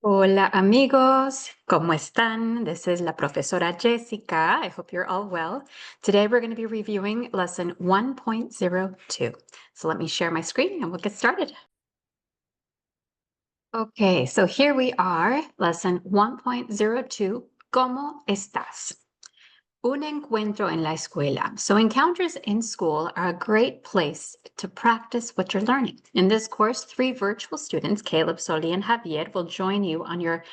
Hola amigos, ¿cómo están? This is la profesora Jessica. I hope you're all well. Today we're going to be reviewing lesson 1.02. So let me share my screen and we'll get started. Okay, so here we are, lesson 1.02, ¿Cómo estás? Un encuentro en la escuela. So encounters in school are a great place to practice what you're learning. In this course, 3 virtual students, Caleb, Soli, and Javier, will join you on your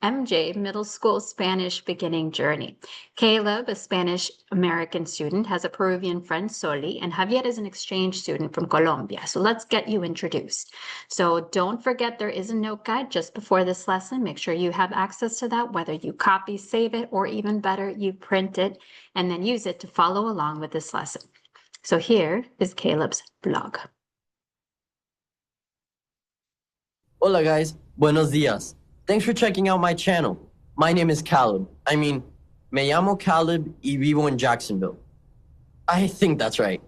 MJ Middle School Spanish beginning journey. Caleb, a Spanish American student, has a Peruvian friend, Soli, and Javier is an exchange student from Colombia. So let's get you introduced. So don't forget there is a note guide just before this lesson. Make sure you have access to that, whether you copy, save it, or even better, you print it and then use it to follow along with this lesson. So here is Caleb's blog. Hola guys, buenos días. Thanks for checking out my channel. My name is Caleb. Me llamo Caleb y vivo en Jacksonville. I think that's right.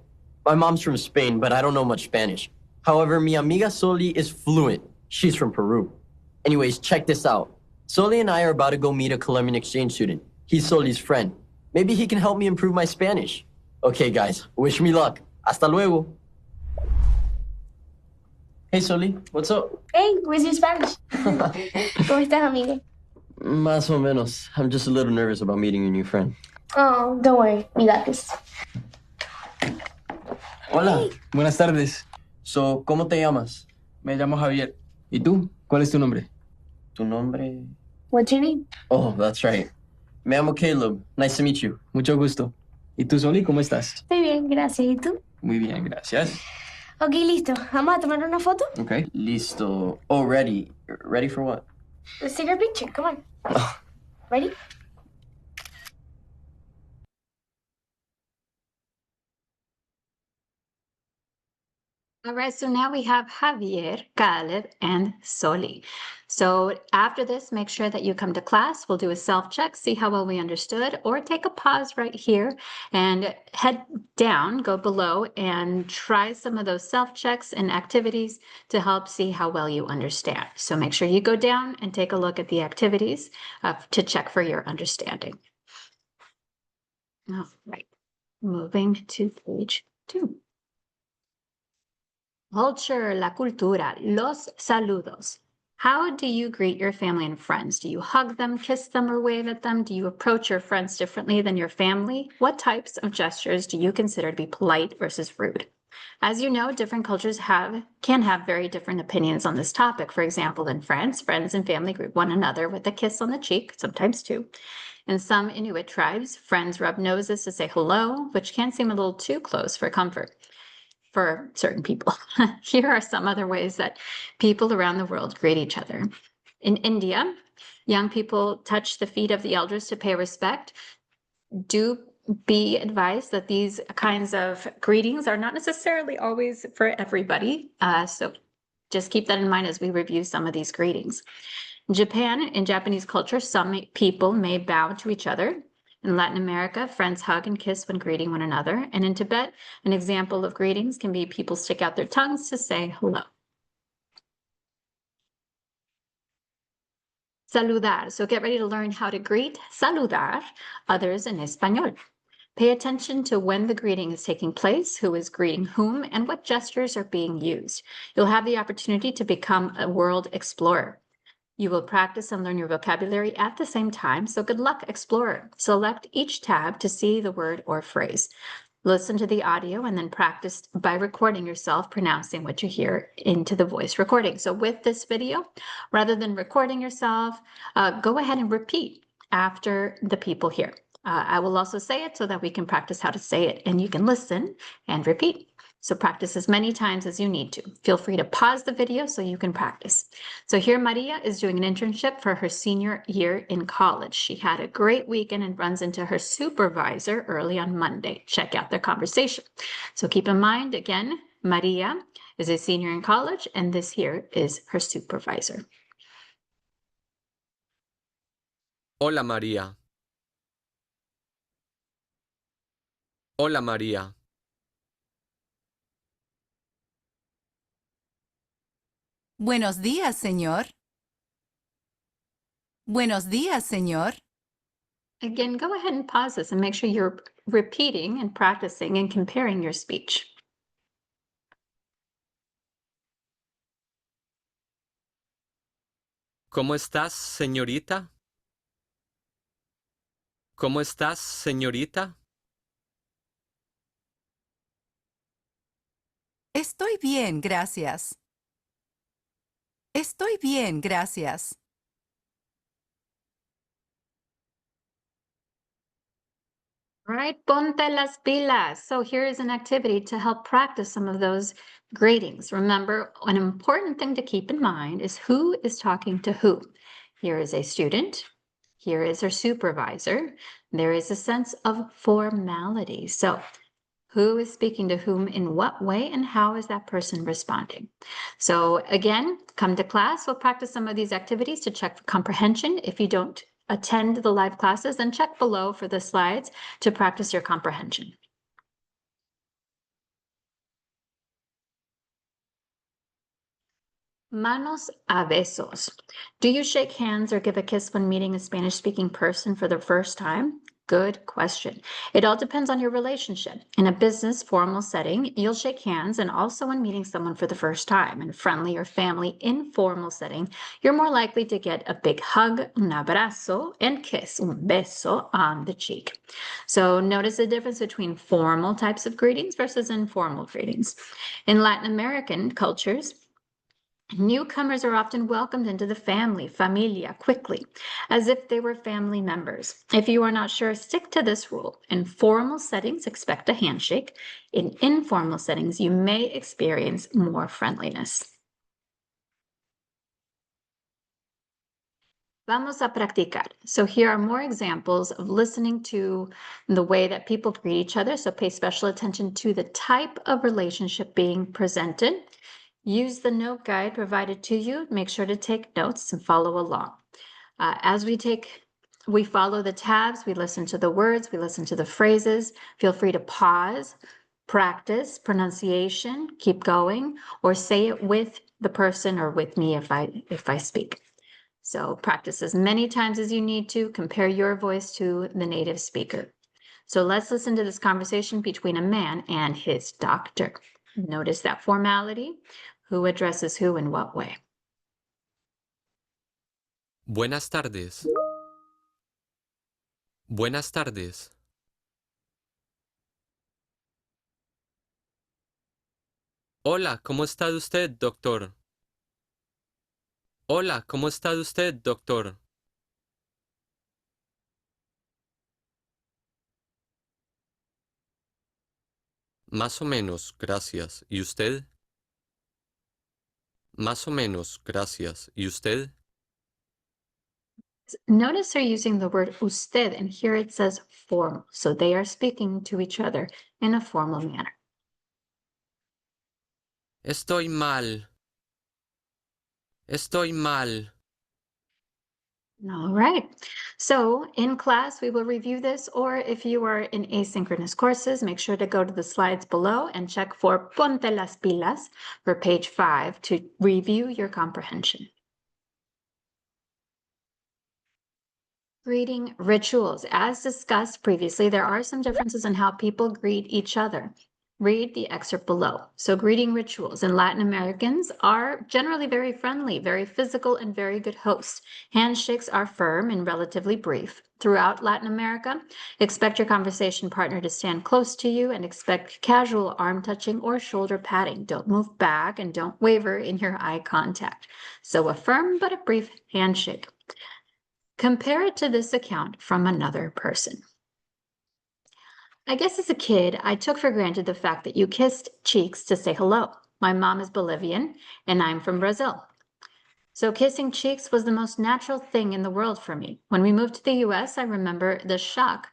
My mom's from Spain, but I don't know much Spanish. However, mi amiga Soli is fluent. She's from Peru. Anyways, check this out. Soli and I are about to go meet a Colombian exchange student. He's Soli's friend. Maybe he can help me improve my Spanish. Okay guys, wish me luck. Hasta luego. Hey Soli, what's up? Hey, where's your Spanish? ¿Cómo estás, amigo? Más o menos. I'm just a little nervous about meeting your new friend. Oh, don't worry, we got this. Hola, buenas tardes. So, ¿cómo te llamas? Me llamo Javier. ¿Y tú? ¿Cuál es tu nombre? Tu nombre? What's your name? Oh, that's right. Me llamo Caleb. Nice to meet you. Mucho gusto. ¿Y tú, Soli, cómo estás? Estoy bien, gracias. ¿Y tú? Muy bien, gracias. Ok, listo. ¿Vamos a tomar una foto? Okay. Listo. Oh, ready. Ready for what? Let's take our picture. Come on. Ready? All right, so now we have Javier, Caleb, and Soli. So after this, make sure that you come to class. We'll do a self-check, see how well we understood, or take a pause right here and head down, go below, and try some of those self-checks and activities to help see how well you understand. So make sure you go down and take a look at the activities to check for your understanding. All right, moving to page 2. Culture, la cultura, los saludos. How do you greet your family and friends? Do you hug them, kiss them, or wave at them? Do you approach your friends differently than your family? What types of gestures do you consider to be polite versus rude? As you know, different cultures can have very different opinions on this topic. For example, in France, friends and family greet one another with a kiss on the cheek, sometimes two. In some Inuit tribes, friends rub noses to say hello, which can seem a little too close for comfort for certain people. Here are some other ways that people around the world greet each other. In India, young people touch the feet of the elders to pay respect. Do be advised that these kinds of greetings are not necessarily always for everybody. So just keep that in mind as we review some of these greetings. In Japan, in Japanese culture, some people may bow to each other. In Latin America, friends hug and kiss when greeting one another. And in Tibet, an example of greetings can be people stick out their tongues to say hello. Saludar. So get ready to learn how to greet, saludar, others in Español. Pay attention to when the greeting is taking place, who is greeting whom, and what gestures are being used. You'll have the opportunity to become a world explorer. You will practice and learn your vocabulary at the same time, so good luck, explorer. Select each tab to see the word or phrase. Listen to the audio and then practice by recording yourself pronouncing what you hear into the voice recording. So with this video, rather than recording yourself, go ahead and repeat after the people here. I will also say it so that we can practice how to say it, and you can listen and repeat. So practice as many times as you need to. Feel free to pause the video so you can practice. So here Maria is doing an internship for her senior year in college. She had a great weekend and runs into her supervisor early on Monday. Check out their conversation. So keep in mind, again, Maria is a senior in college, and this here is her supervisor. Hola María. Hola María. Buenos días, señor. Buenos días, señor. Again, go ahead and pause this and make sure you're repeating and practicing and comparing your speech. ¿Cómo estás, señorita? ¿Cómo estás, señorita? Estoy bien, gracias. Estoy bien, gracias. All right, ponte las pilas. So here is an activity to help practice some of those greetings. Remember, an important thing to keep in mind is who is talking to who. Here is a student. Here is our supervisor. There is a sense of formality. So who is speaking to whom in what way and how is that person responding? So again, come to class. We'll practice some of these activities to check for comprehension. If you don't attend the live classes, then check below for the slides to practice your comprehension. Manos a besos. Do you shake hands or give a kiss when meeting a Spanish-speaking person for the first time? Good question. It all depends on your relationship. In a business formal setting, you'll shake hands, and also when meeting someone for the first time. In a friendly or family informal setting, you're more likely to get a big hug, un abrazo, and kiss, un beso, on the cheek. So notice the difference between formal types of greetings versus informal greetings. In Latin American cultures, newcomers are often welcomed into the family, familia, quickly, as if they were family members. If you are not sure, stick to this rule. In formal settings, expect a handshake. In informal settings, you may experience more friendliness. Vamos a practicar. So here are more examples of listening to the way that people greet each other. So pay special attention to the type of relationship being presented. Use the note guide provided to you. Make sure to take notes and follow along. As we follow the tabs, we listen to the words, we listen to the phrases. Feel free to pause, practice pronunciation, keep going, or say it with the person or with me if I speak. So practice as many times as you need to. Compare your voice to the native speaker. So let's listen to this conversation between a man and his doctor. Notice that formality. Who addresses who in what way? Buenas tardes. Buenas tardes. Hola, ¿cómo está usted, doctor? Hola, ¿cómo está usted, doctor? Más o menos, gracias. ¿Y usted? Más o menos, gracias. ¿Y usted? Notice they're using the word usted, and here it says formal. So they are speaking to each other in a formal manner. Estoy mal. Estoy mal. All right. So in class, we will review this, or if you are in asynchronous courses, make sure to go to the slides below and check for Ponte las pilas for page 5 to review your comprehension. Greeting rituals. As discussed previously, there are some differences in how people greet each other. Read the excerpt below. So greeting rituals in Latin Americans are generally very friendly, very physical, and very good hosts. Handshakes are firm and relatively brief. Throughout Latin America, expect your conversation partner to stand close to you and expect casual arm touching or shoulder patting. Don't move back and don't waver in your eye contact. So a firm but a brief handshake. Compare it to this account from another person. I guess as a kid, I took for granted the fact that you kissed cheeks to say hello. My mom is Bolivian and I'm from Brazil. So kissing cheeks was the most natural thing in the world for me. When we moved to the US, I remember the shock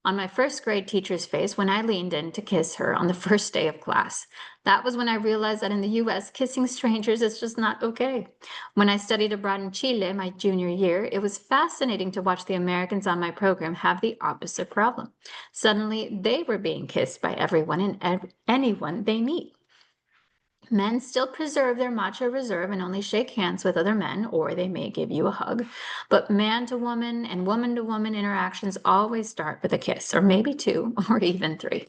on my first grade teacher's face when I leaned in to kiss her on the first day of class. That was when I realized that in the US, kissing strangers is just not okay. When I studied abroad in Chile my junior year, it was fascinating to watch the Americans on my program have the opposite problem. Suddenly, they were being kissed by everyone and anyone they meet. Men still preserve their macho reserve and only shake hands with other men, or they may give you a hug. But man to woman and woman to woman interactions always start with a kiss, or maybe two, or even three.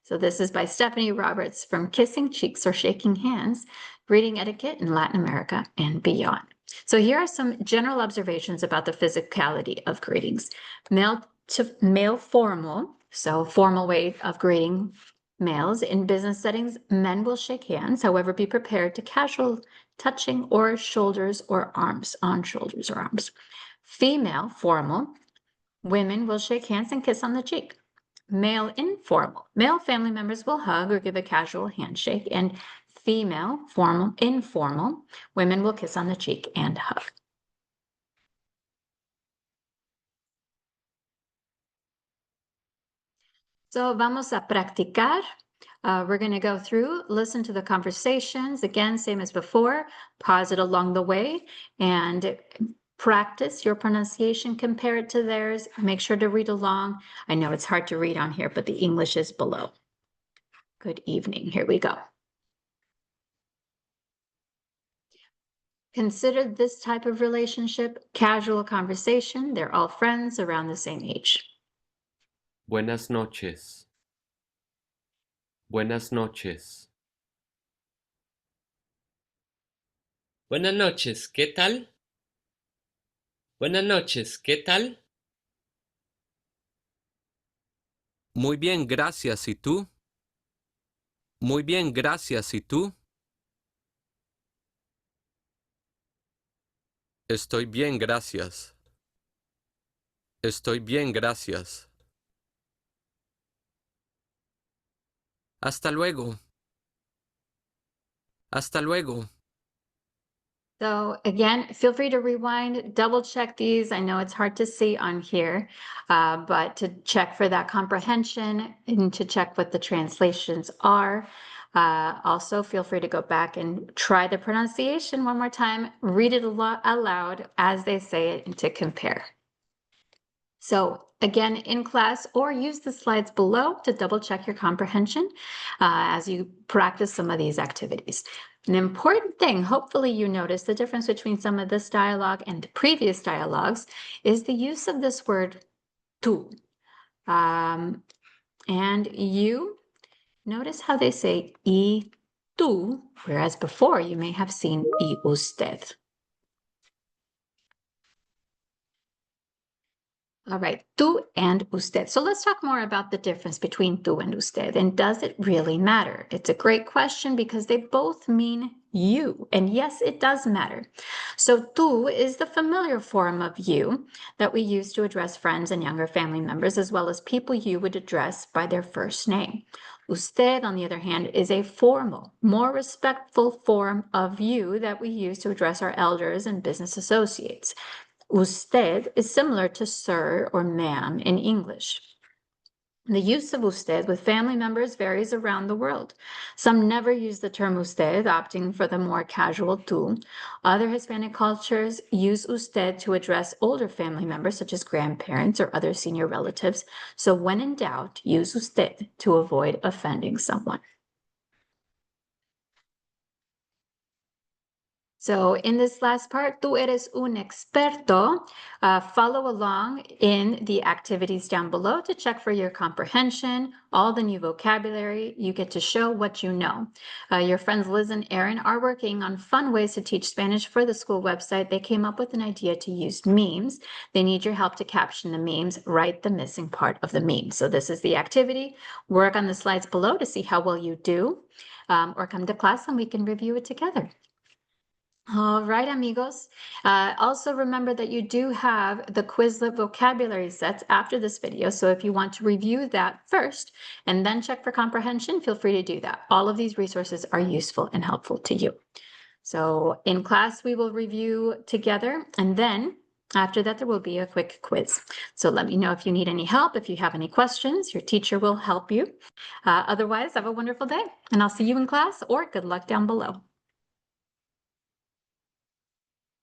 So this is by Stephanie Roberts from Kissing Cheeks or Shaking Hands, Greeting Etiquette in Latin America and Beyond. So here are some general observations about the physicality of greetings. Male to male formal, so formal way of greeting males. In business settings, men will shake hands. However, be prepared to casual touching or shoulders or arms, on shoulders or arms. Female formal, women will shake hands and kiss on the cheek. Male informal, male family members will hug or give a casual handshake, and female formal, informal, women will kiss on the cheek and hug. So vamos a practicar. We're going to go through, listen to the conversations. Again, same as before, pause it along the way and practice your pronunciation, compare it to theirs. Make sure to read along. I know it's hard to read on here, but the English is below. Good evening. Here we go. Consider this type of relationship casual conversation. They're all friends around the same age. Buenas noches. Buenas noches. Buenas noches, ¿qué tal? Buenas noches, ¿qué tal? Muy bien, gracias. ¿Y tú? Muy bien, gracias. ¿Y tú? Estoy bien, gracias. Estoy bien, gracias. Hasta luego. Hasta luego. So again, feel free to rewind, double check these. I know it's hard to see on here, but to check for that comprehension and to check what the translations are. Also, feel free to go back and try the pronunciation one more time, read it aloud as they say it and to compare. So again, in class, or use the slides below to double check your comprehension as you practice some of these activities. An important thing, hopefully you notice the difference between some of this dialogue and the previous dialogues is the use of this word tú. And you notice how they say y tú, whereas before you may have seen y usted. All right, tú and usted. So let's talk more about the difference between tú and usted. And does it really matter? It's a great question because they both mean you. And yes, it does matter. So tú is the familiar form of you that we use to address friends and younger family members, as well as people you would address by their first name. Usted, on the other hand, is a formal, more respectful form of you that we use to address our elders and business associates. Usted is similar to sir or ma'am in English. The use of usted with family members varies around the world. Some never use the term usted, opting for the more casual tú. Other Hispanic cultures use usted to address older family members, such as grandparents or other senior relatives. So when in doubt, use usted to avoid offending someone. So in this last part, tú eres un experto. Follow along in the activities down below to check for your comprehension, all the new vocabulary. You get to show what you know. Your friends Liz and Aaron are working on fun ways to teach Spanish for the school website. They came up with an idea to use memes. They need your help to caption the memes, write the missing part of the meme. So this is the activity. Work on the slides below to see how well you do, or come to class and we can review it together. All right, amigos. Also remember that you do have the Quizlet vocabulary sets after this video. So if you want to review that first and then check for comprehension, feel free to do that. All of these resources are useful and helpful to you. So in class, we will review together, and then after that, there will be a quick quiz. So let me know if you need any help, if you have any questions, your teacher will help you. Otherwise, have a wonderful day, and I'll see you in class, or good luck down below.